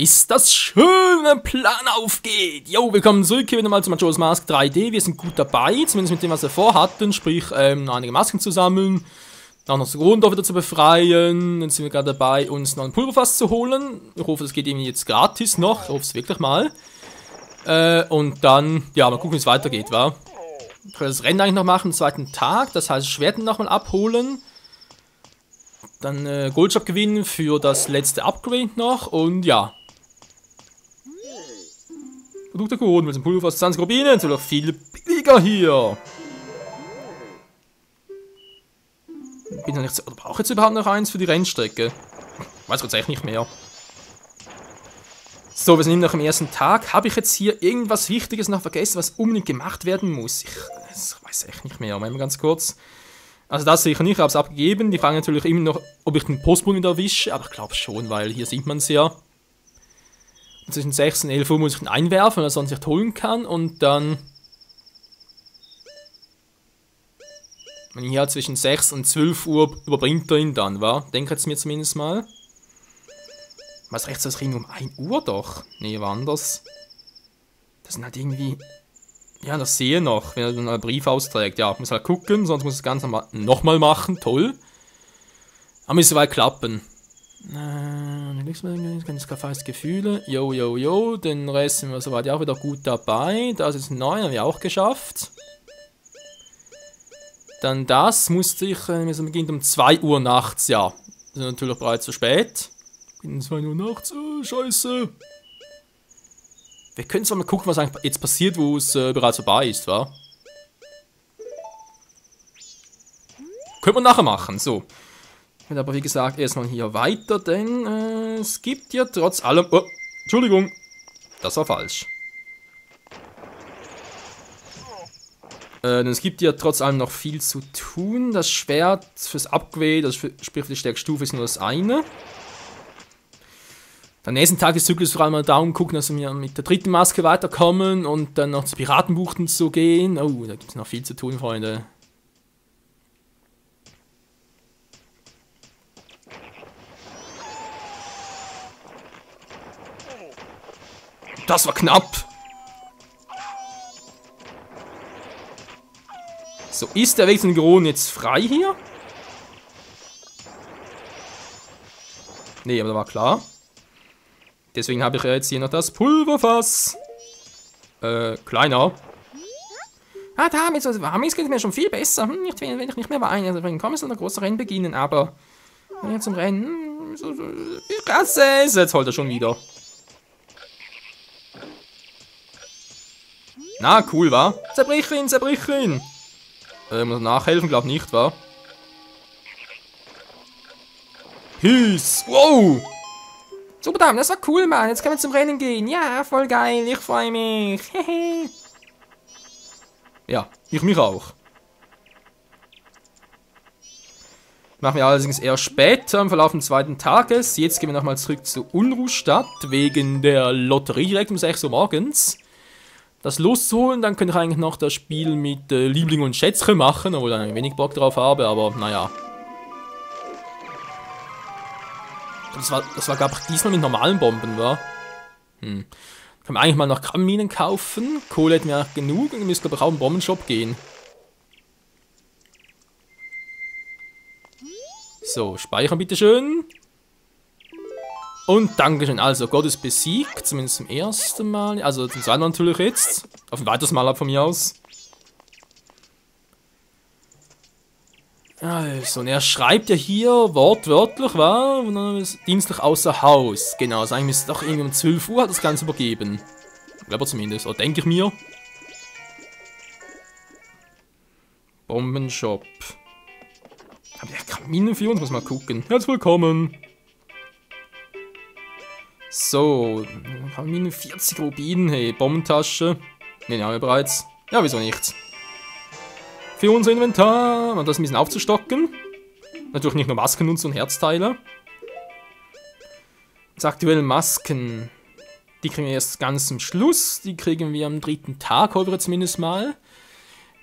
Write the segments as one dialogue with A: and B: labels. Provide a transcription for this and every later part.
A: Ist das schön, wenn ein Plan aufgeht? Jo, willkommen zurück hier wieder mal zu Majora's Mask 3D. Wir sind gut dabei, zumindest mit dem, was wir vorhatten, sprich einige Masken zu sammeln, dann noch das Grunddorf wieder zu befreien. Dann sind wir gerade dabei, uns noch ein Pulverfass zu holen. Ich hoffe, das geht irgendwie jetzt gratis noch. Ich hoffe es wirklich mal. Und dann, ja, mal gucken, wie es weitergeht, wa? Ich will das Rennen eigentlich noch machen, am zweiten Tag. Das heißt, Schwerten nochmal abholen. Dann Goldshop gewinnen für das letzte Upgrade noch. Und ja. Produkte geholt, mit dem Pulverfass 20 Rubine. Ist doch viel billiger hier. Bin ich nicht, oder brauche ich jetzt überhaupt noch eins für die Rennstrecke? Weiß jetzt echt nicht mehr. So, wir sind immer noch am ersten Tag. Habe ich jetzt hier irgendwas Wichtiges noch vergessen, was unbedingt gemacht werden muss? Ich weiß echt nicht mehr. Mal ganz kurz. Also das sicher nicht, ich habe es abgegeben. Die fragen natürlich immer noch, ob ich den Postboten wieder erwische. Aber ich glaube schon, weil hier sieht man es ja. Zwischen 6 und 11 Uhr muss ich ihn einwerfen, weil er sonst nicht holen kann. Und dann... Und hier zwischen 6 und 12 Uhr überbringt er ihn dann, wa? Denke jetzt mir zumindest mal. Was rechts das Ring um 1 Uhr doch? Nee, war anders. Das sind halt irgendwie... Ja, das sehe ich noch, wenn er dann einen Brief austrägt. Ja, muss halt gucken, sonst muss ich das Ganze nochmal machen. Toll. Aber müsste weit klappen. Ganz feiste Gefühle. Jo. Den Rest sind wir soweit auch wieder gut dabei. Das ist 9, haben wir auch geschafft. Dann das musste ich, wir beginnt um 2 Uhr nachts, ja. Das ist natürlich bereits zu spät. Um 2 Uhr nachts, oh, scheiße. Wir können zwar mal gucken, was eigentlich jetzt passiert, wo es bereits vorbei ist, wa? Können wir nachher machen, so. Ich werde aber wie gesagt erstmal hier weiter, denn es gibt ja trotz allem... Oh, Entschuldigung, das war falsch. Denn es gibt ja trotz allem noch viel zu tun. Das Schwert fürs Upgrade, also sprich für die stärkste Stufe, ist nur das eine. Am nächsten Tag ist Zyklus vor allem mal Daumen gucken, dass wir mit der dritten Maske weiterkommen und dann noch zu Piratenbuchten zu gehen. Oh, da gibt es noch viel zu tun, Freunde. Das war knapp. So, ist der Weg zu den Gronen jetzt frei hier? Nee, aber da war klar. Deswegen habe ich jetzt hier noch das Pulverfass. Kleiner. Ah, damit geht es mir schon viel besser. Nicht, wenn ich nicht mehr weine. Also, wenn kann es ein großes Rennen beginnen, aber wenn wir zum Rennen. Ich hasse es. Jetzt holt er schon wieder. Na, cool, wa? Zerbrich ihn, zerbrich ihn. Muss nachhelfen, glaub nicht, wa? Peace. Wow. Super, Damen, das war cool, Mann. Jetzt können wir zum Rennen gehen. Ja, voll geil. Ich freue mich. Ja, ich mich auch. Machen wir allerdings eher später im Verlauf des zweiten Tages. Jetzt gehen wir nochmal zurück zur Unruhstadt wegen der Lotterie direkt um 6 Uhr morgens. Das loszuholen, dann könnte ich eigentlich noch das Spiel mit Liebling und Schätzchen machen, obwohl ich ein wenig Bock drauf habe, aber naja. Das war glaube ich diesmal mit normalen Bomben, wa? Kann man eigentlich mal noch Kaminen kaufen. Kohle hätten wir auch genug und wir müssen glaube ich auch in den Bombenshop gehen. So, speichern bitteschön. Und Dankeschön. Also, Gott ist besiegt, zumindest zum ersten Mal. Also, zum zweiten Mal natürlich jetzt. Auf ein weiteres Mal ab von mir aus. Also, und er schreibt ja hier wortwörtlich, wa? Dienstlich außer Haus. Genau, also eigentlich müsste doch irgendwie um 12 Uhr das Ganze übergeben. Glaube zumindest, oder denke ich mir. Bombenshop. Haben die Kaminen für uns? Muss mal gucken. Herzlich willkommen. So, Kaminen 40 Rubinen, hey, Bombentasche. Ne, den haben wir bereits. Ja, wieso nicht? Für unser Inventar, und das ein bisschen aufzustocken. Natürlich nicht nur Masken nutzen und Herzteile. Jetzt aktuellen Masken. Die kriegen wir erst ganz zum Schluss. Die kriegen wir am 3. Tag, hoffen wir zumindest mal.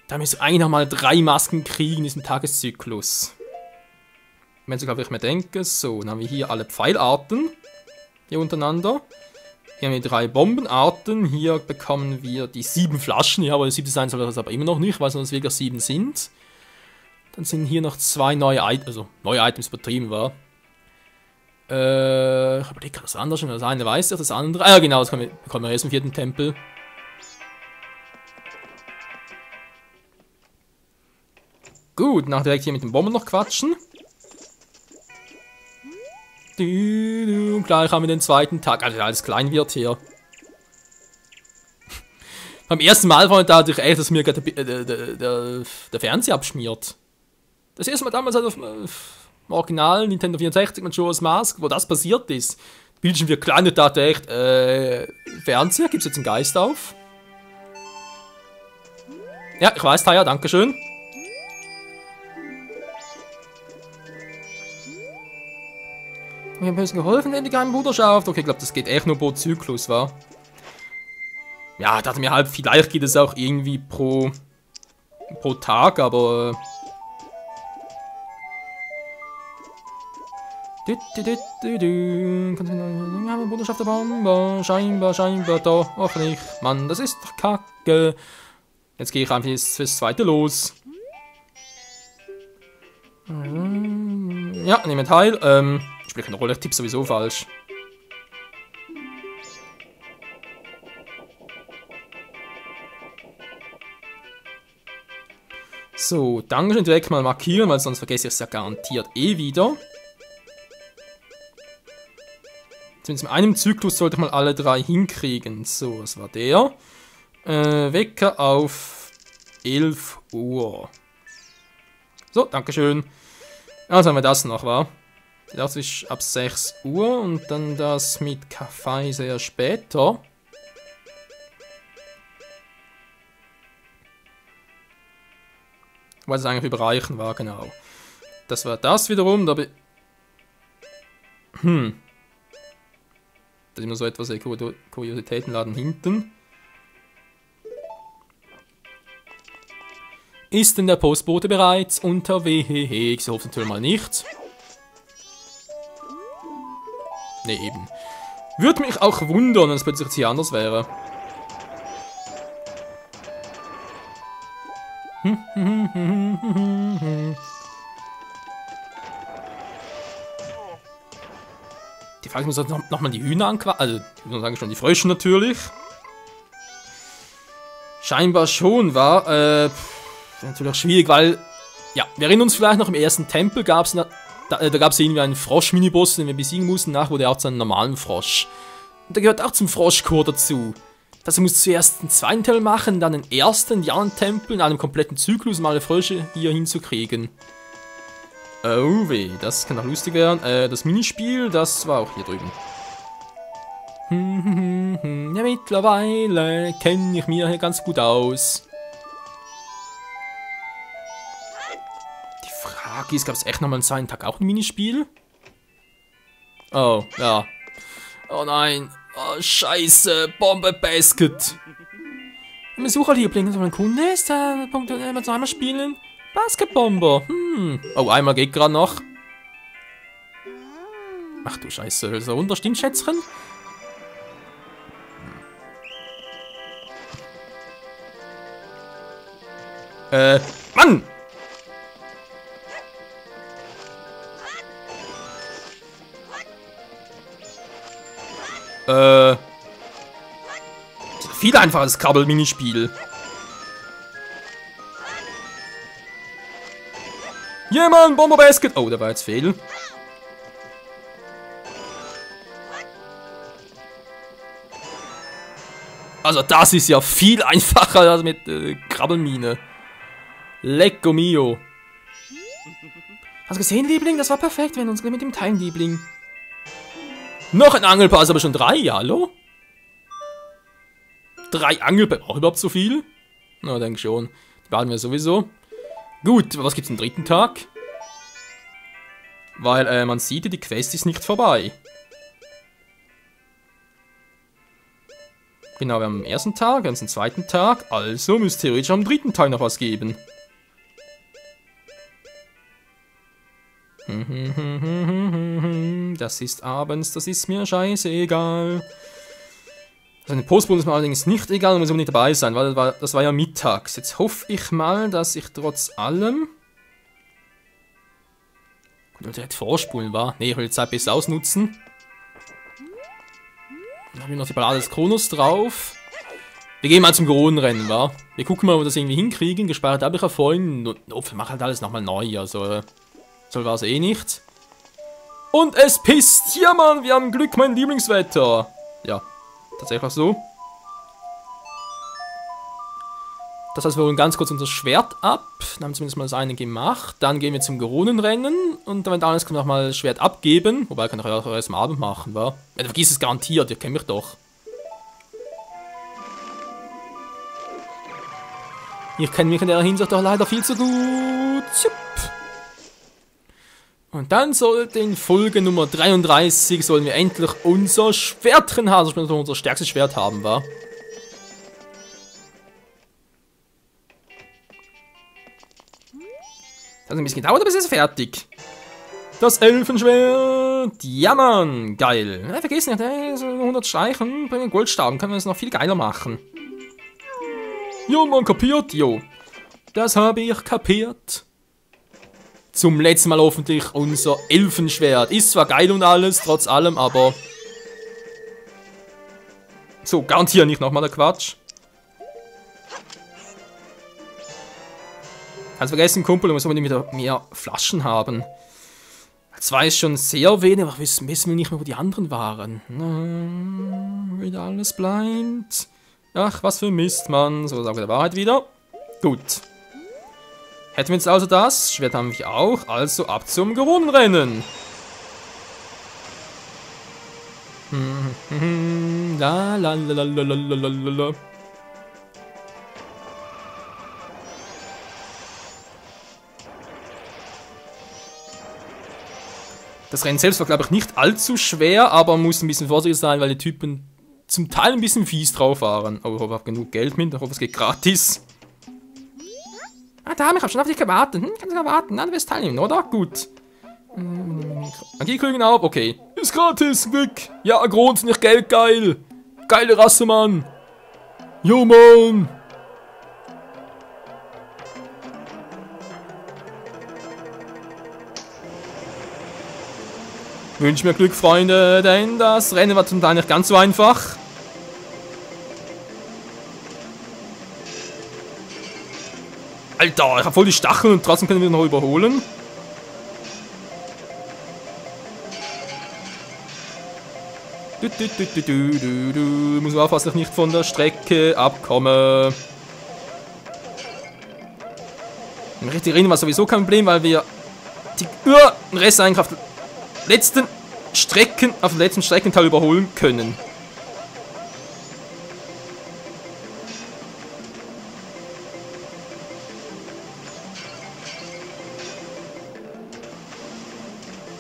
A: Da müssen wir eigentlich nochmal 3 Masken kriegen in diesem Tageszyklus. Wenn Sie, glaube ich, mehr denken. So, dann haben wir hier alle Pfeilarten. hier untereinander. Hier haben wir 3 Bombenarten. Hier bekommen wir die 7 Flaschen. Ja, aber das 7 sein soll das aber immer noch nicht, weil es noch wirklich 7 sind. Dann sind hier noch 2 neue Items, also neue Items übertrieben war. Ich überlege gerade das andere schon. Das eine weiß ich, das andere. Ah ja, genau, das bekommen wir erst im 4. Tempel. Gut, nach direkt hier mit den Bomben noch quatschen. Und gleich haben wir den 2. Tag. Also alles klein wird hier. Beim ersten Mal war da echt, dass mir gerade der Fernseher abschmiert. Das erste Mal damals halt auf dem Original Nintendo 64 mit Majora's Mask, wo das passiert ist. Bildschirm wird klein und da echt, Fernseher, gibt's jetzt einen Geist auf? Ja, ich weiß, Taya, dankeschön. Ich habe ein bisschen geholfen in die Bruderschaft. Okay, ich glaube, das geht echt nur pro Zyklus, wa? Ja, dachte mir halt, vielleicht geht es auch irgendwie pro Tag, aber... Bruderschaft der Bomber, scheinbar doch, auch nicht. Mann, das ist doch kacke. Jetzt gehe ich einfach fürs zweite los. Ja, nehme teil. Ich spiele keine Rolle, ich tippe sowieso falsch. So, Dankeschön direkt mal markieren, weil sonst vergesse ich es ja garantiert wieder. Zumindest in einem Zyklus sollte ich mal alle 3 hinkriegen. So, was war der? Wecker auf 11 Uhr. So, Dankeschön. Also haben wir das noch, wa? Das ist ab 6 Uhr und dann das mit Kaffee sehr später. Weil es eigentlich überreichen war, genau. Das war das wiederum, da Das ist immer so etwas, Kuriositätenladen hinten. Ist denn der Postbote bereits unterwegs? Ich hoffe natürlich mal nicht. Ne, eben. Würde mich auch wundern, wenn es plötzlich hier anders wäre. Die Frage ist, muss nochmal die Hühner anquatschen. Also, ich muss sagen, schon die Frösche natürlich. Scheinbar schon, war natürlich auch schwierig, weil, ja, wir erinnern uns vielleicht noch, im ersten Tempel gab es da gab es irgendwie einen Frosch-Miniboss, den wir besiegen mussten. Nach wurde er auch zu einem normalen Frosch. Und der gehört auch zum Froschchor dazu. Das muss zuerst den 2. Tempel machen, dann den 1., die anderen Tempel, in einem kompletten Zyklus, um alle Frösche hier hinzukriegen. Oh weh, das kann auch lustig werden. Das Minispiel, das war auch hier drüben. Ja, mittlerweile kenne ich mich hier ganz gut aus. Die Frage ist, gab es echt nochmal am 2. Tag auch ein Minispiel? Oh, ja. Oh nein. Oh, scheiße. Bombe Basket. Ein Besucherliebling, wenn man ein Kunde ist, Punkt, immer zweimal spielen. Basketbomber. Oh, einmal geht gerade noch. Ach du Scheiße. So runter, stimmt, Schätzchen? Mann! Viel einfaches Krabbel-Minispiel. Jemand, Bomber Basket. Oh, der war jetzt fehl. Also das ist ja viel einfacher als mit Krabbelmine. Lecco mio. Hast du gesehen, Liebling? Das war perfekt, wenn uns mit dem teilen, Liebling. Noch ein Angelpass, aber schon 3, ja, hallo? 3 Angelpass, auch überhaupt so viel? Na, denke schon. Die behalten wir sowieso. Gut, was gibt's am 3. Tag? Weil, man sieht ja, die Quest ist nicht vorbei. Genau, wir haben am 1. Tag, wir haben den 2. Tag, also müsste theoretisch am 3. Tag noch was geben. das ist abends, das ist mir scheißegal. Also eine Postbonus ist mir allerdings nicht egal, da muss ich nicht dabei sein, weil das war ja mittags. Jetzt hoffe ich mal, dass ich trotz allem... Gut, ich will direkt vorspulen, wa? Ne, ich will die Zeit besser ausnutzen. Dann haben wir noch die Ballade des Kronos drauf. Wir gehen mal zum Goronenrennen, wa? Wir gucken mal, ob wir das irgendwie hinkriegen. Gespeichert habe ich ja vorhin. Wir machen halt alles nochmal neu, also... Soll war es eh nicht. Und es pisst! Ja, Mann, wir haben Glück, mein Lieblingswetter. Ja, tatsächlich so. Das heißt, wir holen ganz kurz unser Schwert ab. Dann haben wir zumindest mal das eine gemacht. Dann gehen wir zum Goronenrennen. Und wenn alles kommt, nochmal das Schwert abgeben. Wobei, kann ich auch erst am Abend machen, wa? Ja, vergiss es garantiert, ihr kennt mich doch. Ich kenne mich in der Hinsicht doch leider viel zu gut. Jupp. Und dann sollte in Folge Nummer 33 sollen wir endlich unser Schwertchen haben, also unser stärkstes Schwert haben, wa? Das hat ein bisschen gedauert, aber es ist fertig. Das Elfenschwert. Ja, Mann. Geil. Ja, vergiss nicht, 100 Streichen bringen Goldstaben. Können wir das noch viel geiler machen. Jo, man, kapiert? Jo. Das habe ich kapiert. Zum letzten Mal hoffentlich unser Elfenschwert. Ist zwar geil und alles, trotz allem, aber... So, garantiert nicht nochmal der Quatsch. Kannst vergessen, Kumpel, du musst unbedingt wieder mehr Flaschen haben. 2 ist schon sehr wenig, aber wissen wir nicht mehr, wo die anderen waren. Wieder alles blind. Ach, was für Mist, Mann. So, sagen wir der Wahrheit wieder. Gut. Hätten wir jetzt also das. Schwert haben wir auch. Also ab zum Goronenrennen. La la la la la la la la. Das Rennen selbst war, glaube ich, nicht allzu schwer, aber man muss ein bisschen vorsichtig sein, weil die Typen zum Teil ein bisschen fies drauf waren. Aber ich hoffe, ich habe genug Geld mit. Ich hoffe, es geht gratis. Ah, Dame, ich habe schon auf dich gewartet. Kannst du warten? Na, du wirst teilnehmen, oder? Gut. Magiekrügen ab, okay. Ist gratis, weg. Ja, Grund, nicht Geld, geil. Geile Rasse, Mann. Jo, Mann. Wünsche mir Glück, Freunde, denn das Rennen war zum Teil nicht ganz so einfach. Alter, ich habe voll die Stacheln und trotzdem können wir noch überholen. Muss man aufpassen, dass ich nicht von der Strecke abkomme. Im richtigen Rennen war sowieso kein Problem, weil wir den Rest eigentlich auf dem letzten Streckenteil überholen können.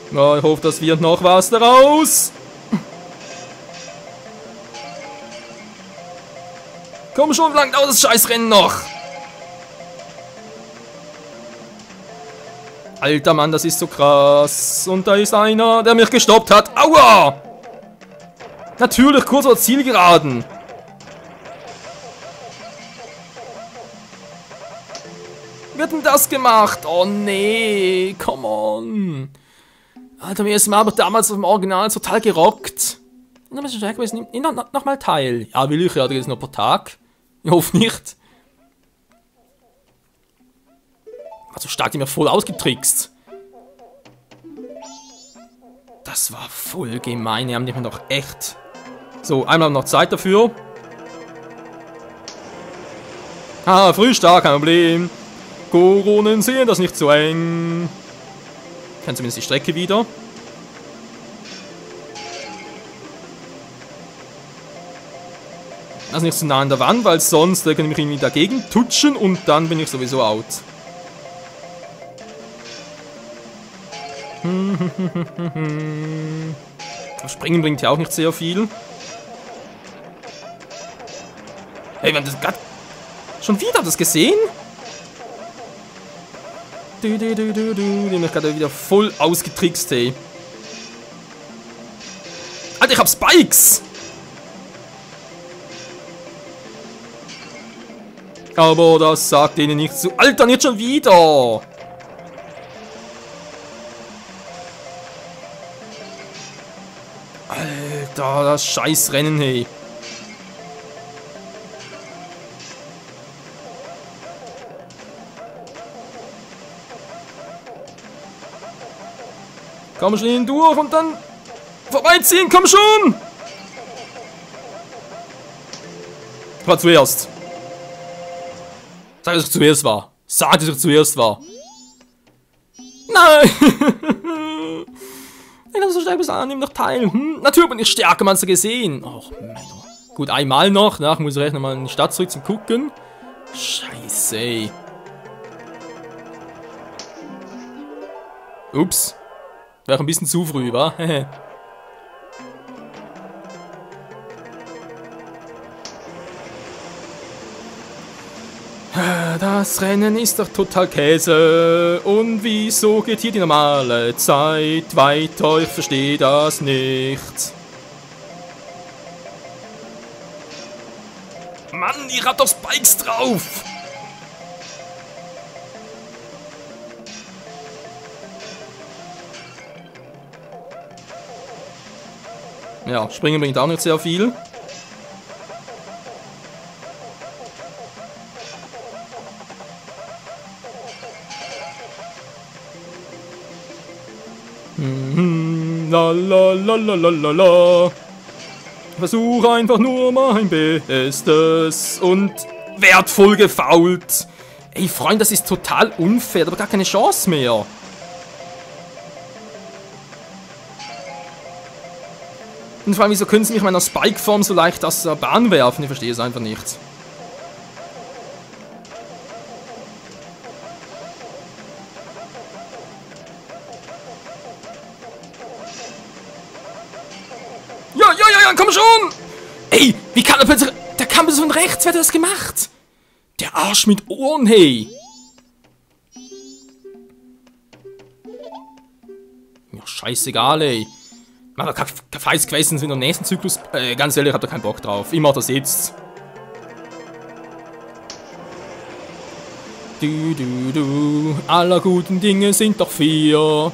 A: Ja, ich hoffe, das wird noch was daraus. Komm schon, wie lange dauert das Scheißrennen noch? Alter Mann, das ist so krass. Und da ist einer, der mich gestoppt hat. Aua! Natürlich, kurz vor Zielgeraden. Wird denn das gemacht? Oh nee, come on. Alter, mir ist aber damals im Original total gerockt. Nochmal teil. Ja, will ich ja, das ist nur pro Tag. Ich hoffe nicht. Also stark, die mir voll ausgetrickst. Das war voll gemein. Die haben mir doch echt. So, einmal noch Zeit dafür. Ah, Frühstart, kein Problem. Koronen sehen das nicht so eng. Ich kenne zumindest die Strecke wieder. Also nicht zu nah an der Wand, weil sonst kann ich mich irgendwie dagegen tutschen und dann bin ich sowieso out. Springen bringt ja auch nicht sehr viel. Hey, wir haben das gerade... Schon wieder, das gesehen? Die haben mich gerade wieder voll ausgetrickst, hey. ich hab Spikes! Aber das sagt ihnen nicht zu. Alter, nicht schon wieder! Alter, das Scheißrennen, hey. Komm schnell durch und dann vorbeiziehen, komm schon! War zuerst. Sag, dass ich zuerst war. Sag, dass ich zuerst war. Nein! Ich kann so stark bis an, nimm noch teil. Natürlich bin ich stärker, man hat's ja gesehen. Och, Mann. Gut, einmal noch. Danach muss ich recht nochmal in die Stadt zurück zum Gucken. Scheiße, ey. Ups. Wäre ein bisschen zu früh, wa? Das Rennen ist doch total Käse. Und wieso geht hier die normale Zeit weiter? Ich verstehe das nicht. Mann, ich hab doch Spikes drauf! Ja, springen bringt auch nicht sehr viel. La la la la la la la. Versuch einfach nur mein Bestes und wertvoll gefoult. Ey, Freund, das ist total unfair, aber gar keine Chance mehr. Und vor allem, wieso können sie mich in meiner Spike-Form so leicht aus der Bahn werfen? Ich verstehe es einfach nicht. Ja, komm schon! Ey, wie kann er plötzlich... Der kam so von rechts, wer hat das gemacht? Der Arsch mit Ohren, hey! Ja, scheißegal, ey. Man hat kein Feiß gewesen in der nächsten Zyklus. Ganz ehrlich, hat er keinen Bock drauf. Immer da sitzt. Aller guten Dinge sind doch 4.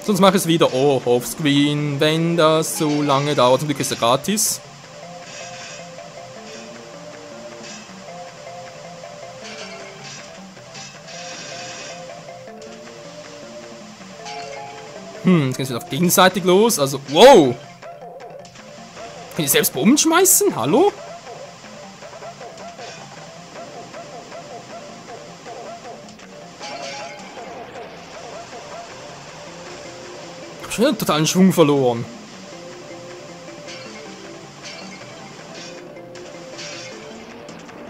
A: Sonst mache ich es wieder offscreen, wenn das so lange dauert. Zum Glück ist er gratis. Jetzt geht es wieder auf gegenseitig los. Also, wow! Kann ich selbst Bomben schmeißen? Hallo? Ich hab schon wieder totalen Schwung verloren.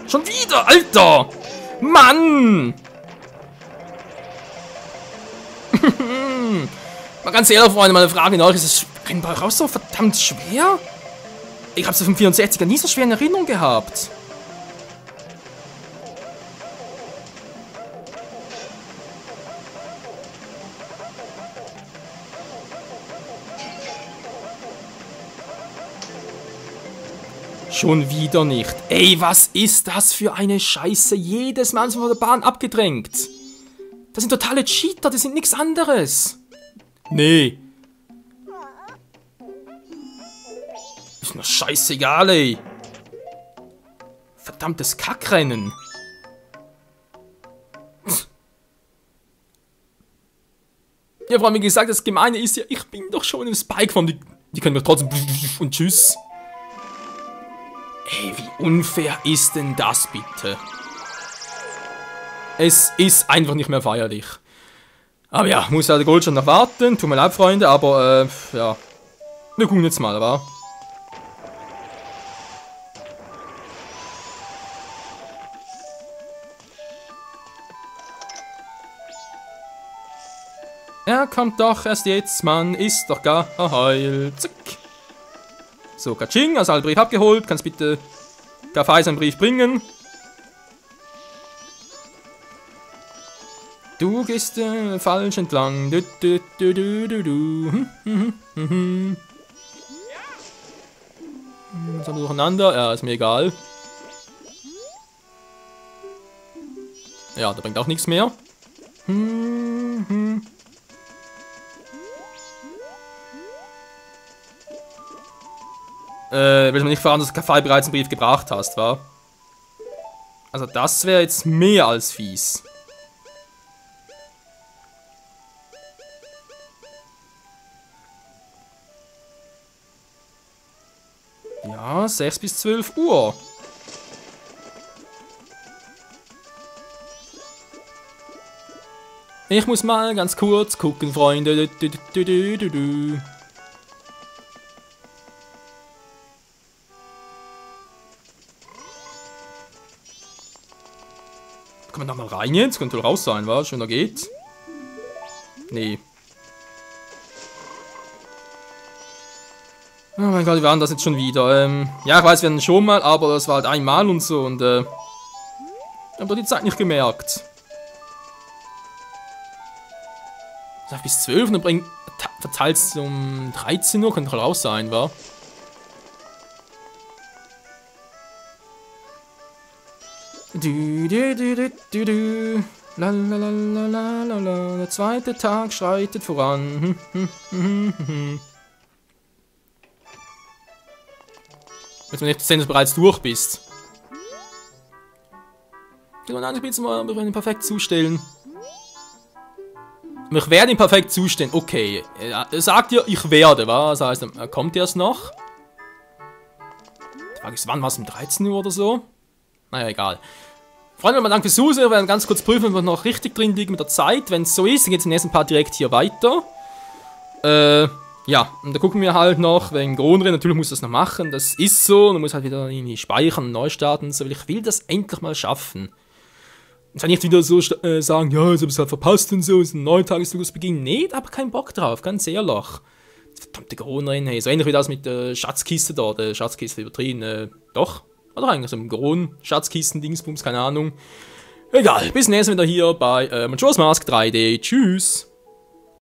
A: Schon wieder, Alter! Mann! Mal ganz ehrlich, Freunde, meine Frage nach, ist das Rennen bei euch auch so verdammt schwer? Ich hab's auf dem 64er nie so schwer in Erinnerung gehabt. Schon wieder nicht. Ey, was ist das für eine Scheiße? Jedes Mal sind wir von der Bahn abgedrängt. Das sind totale Cheater, das sind nichts anderes. Nee. Ist mir scheißegal, ey. Verdammtes Kackrennen. Ja, vor allem, wie gesagt, das Gemeine ist ja, ich bin doch schon im Spike-Form. Die können mir trotzdem und tschüss. Ey, wie unfair ist denn das bitte? Es ist einfach nicht mehr feierlich. Aber ja, muss ja der Goldstand noch warten. Tut mir leid, Freunde, aber ja. Wir gucken jetzt mal, wa? Er kommt doch erst jetzt, Mann, ist doch gar heil. Zack. So, Katsching, also Brief abgeholt. Kannst bitte Kaffee seinen Brief bringen. Du gehst falsch entlang. So durcheinander. Ja, ist mir egal. Ja, da bringt auch nichts mehr. Willst du nicht fahren, dass du Kaffee bereits einen Brief gebracht hast, wa? Also das wäre jetzt mehr als fies. Ja, 6 bis 12 Uhr. Ich muss mal ganz kurz gucken, Freunde. Kann man da mal rein jetzt? Könnte wohl raus sein, was? Schön, da geht. Nee. Oh mein Gott, wir waren das jetzt schon wieder. Ja, ich weiß, wir hatten schon mal, aber das war halt einmal und so und ich hab doch die Zeit nicht gemerkt. Sag bis 12 und dann verteilt es um 13 Uhr, könnte doch raus sein, wa? Lalalala, der zweite Tag schreitet voran. Willst du nicht sehen, dass du bereits durch bist? Nein, ich will jetzt mal perfekt zustellen. Ich werde ihn perfekt zustellen. Okay. Er sagt ja, ich werde, was? Das heißt, kommt erst noch? Die Frage ist, wann war es um 13 Uhr oder so? Naja, egal. Freunde, mal danke fürs Zusehen. Wir werden ganz kurz prüfen, ob wir noch richtig drin liegen mit der Zeit. Wenn es so ist, dann geht es im nächsten Part direkt hier weiter. Ja, und da gucken wir halt noch, wegen Gronrin, natürlich muss das noch machen. Das ist so, man muss halt wieder irgendwie speichern und neu starten und so. Ich will das endlich mal schaffen. Und zwar nicht wieder so sagen, ja, ich hab's halt verpasst und so, es ist ein neuer Tagesbeginn. Nee, da hab ich keinen Bock drauf, ganz ehrlich. Verdammte Gronrin, hey, so ähnlich wie das mit der Schatzkiste da, der Schatzkiste übertrieben, doch. Oder eigentlich so ein Gron-Schatzkisten-Dingsbums, keine Ahnung. Egal, bis nächstes Mal wieder hier bei Majora's Mask 3D. Tschüss!